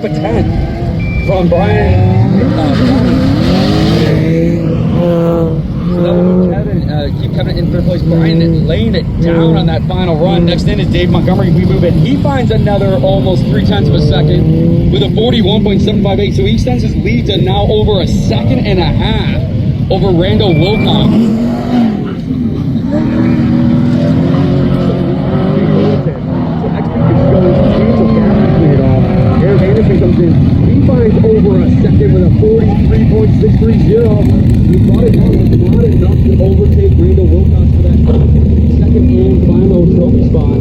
of 10 from Brian. So that will Kevin, keep Kevin in third place. Brian laying it down on that final run. Next in is Dave Montgomery. We move in. He finds another almost 0.3 of a second with a 41.758. So he extends his lead to now over a second and a half over Randall Wilcox. Comes in, he finds over a second with a 43.630. He brought it down, but not enough to overtake Randall Wilcox for that second and final trophy spot.